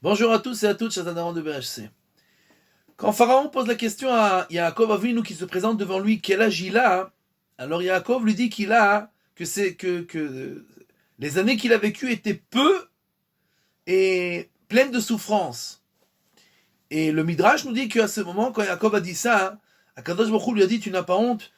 Bonjour à tous et à toutes, chers adhérents de BHC. Quand Pharaon pose la question à Yaakov Avinu qui se présente devant lui, quel âge il a, alors Yaakov lui dit qu'il a, que les années qu'il a vécues étaient peu et pleines de souffrances. Et le Midrash nous dit qu'à ce moment, quand Yaakov a dit ça, Akadosh Baruch Hu lui a dit, tu n'as pas honte,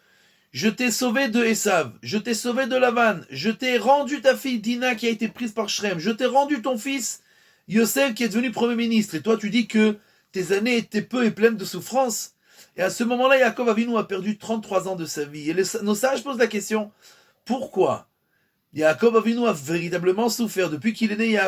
je t'ai sauvé de Esav, je t'ai sauvé de Lavan, je t'ai rendu ta fille Dina qui a été prise par Shrem, je t'ai rendu ton fils Yosef qui est devenu Premier ministre. Et toi tu dis que tes années étaient peu et pleines de souffrances. Et à ce moment-là, Yaakov Avinu a perdu 33 ans de sa vie. Et nos sages posent la question, pourquoi Yaakov Avinu a véritablement souffert. Depuis qu'il est né,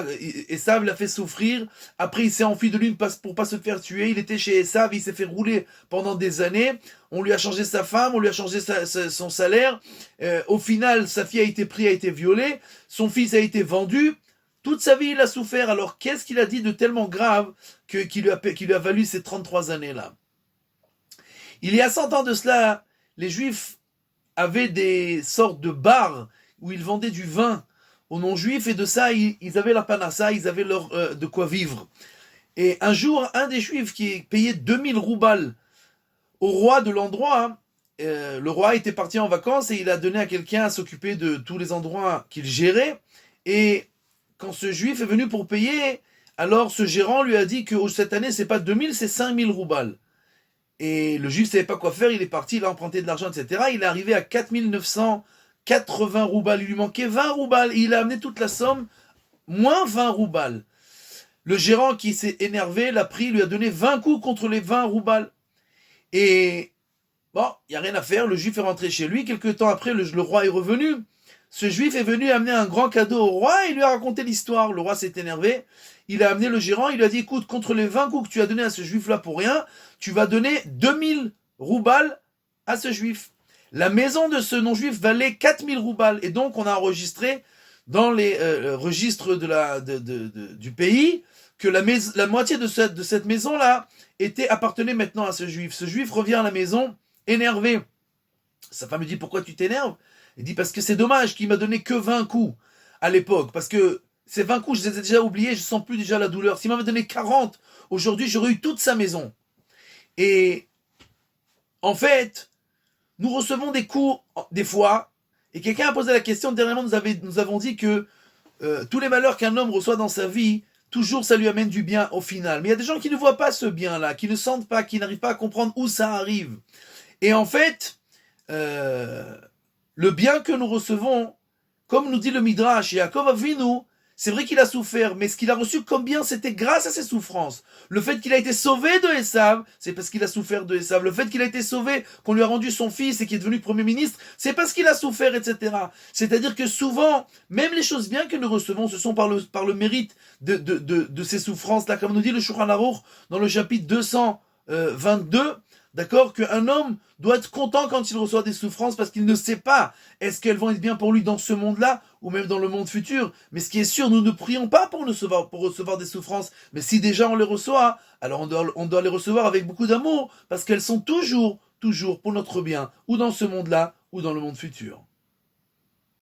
Esav l'a fait souffrir. Après, il s'est enfui de lui pour pas se faire tuer. Il était chez Esav, il s'est fait rouler pendant des années. On lui a changé sa femme, on lui a changé son salaire. Au final, sa fille a été prise, a été violée. Son fils a été vendu. Toute sa vie, il a souffert. Alors, qu'est-ce qu'il a dit de tellement grave qui lui a valu ces 33 années-là? Il y a 100 ans de cela, les Juifs avaient des sortes de bars où ils vendaient du vin aux non-juifs, et de ça, ils avaient la panassa, ils avaient de quoi vivre. Et un jour, un des Juifs qui payait 2000 roubals au roi de l'endroit, le roi était parti en vacances et il a donné à quelqu'un à s'occuper de tous les endroits qu'il gérait, et quand ce Juif est venu pour payer, alors ce gérant lui a dit que cette année, c'est pas 2000, c'est 5000 roubals. Et le Juif savait pas quoi faire, il est parti, il a emprunté de l'argent, etc. Il est arrivé à 4980 roubals, il lui manquait 20 roubals, et il a amené toute la somme, moins 20 roubals. Le gérant qui s'est énervé, l'a pris, lui a donné 20 coups contre les 20 roubals. Et bon, il n'y a rien à faire, le Juif est rentré chez lui, quelques temps après, le roi est revenu. Ce Juif est venu amener un grand cadeau au roi et il lui a raconté l'histoire. Le roi s'est énervé, il a amené le gérant, il lui a dit, écoute, contre les 20 coups que tu as donné à ce Juif-là pour rien, tu vas donner 2000 roubals à ce Juif. La maison de ce non-Juif valait 4000 roubals, et donc on a enregistré dans les registres du pays que la moitié de cette maison-là appartenait maintenant à ce Juif. Ce Juif revient à la maison énervé. Sa femme lui dit, pourquoi tu t'énerves? Il dit, parce que c'est dommage qu'il m'a donné que 20 coups à l'époque, parce que ces 20 coups, je les ai déjà oubliés, je sens plus déjà la douleur. S'il m'avait donné 40, aujourd'hui, j'aurais eu toute sa maison. Et en fait, nous recevons des coups, des fois, et quelqu'un a posé la question, dernièrement, nous avons dit que tous les malheurs qu'un homme reçoit dans sa vie, toujours ça lui amène du bien au final. Mais il y a des gens qui ne voient pas ce bien-là, qui ne sentent pas, qui n'arrivent pas à comprendre où ça arrive. Et en fait, le bien que nous recevons, comme nous dit le Midrash, Yaakov Avinu, c'est vrai qu'il a souffert, mais ce qu'il a reçu comme bien, c'était grâce à ses souffrances. Le fait qu'il a été sauvé de Esav, c'est parce qu'il a souffert de Esav. Le fait qu'il a été sauvé, qu'on lui a rendu son fils et qu'il est devenu Premier ministre, c'est parce qu'il a souffert, etc. C'est-à-dire que souvent, même les choses bien que nous recevons, ce sont par le mérite de ces souffrances-là, comme nous dit le Shulchan Aruch dans le chapitre 222, d'accord, qu'un homme doit être content quand il reçoit des souffrances parce qu'il ne sait pas est-ce qu'elles vont être bien pour lui dans ce monde-là ou même dans le monde futur. Mais ce qui est sûr, nous ne prions pas pour recevoir des souffrances. Mais si déjà on les reçoit, alors on doit les recevoir avec beaucoup d'amour parce qu'elles sont toujours pour notre bien, ou dans ce monde-là ou dans le monde futur.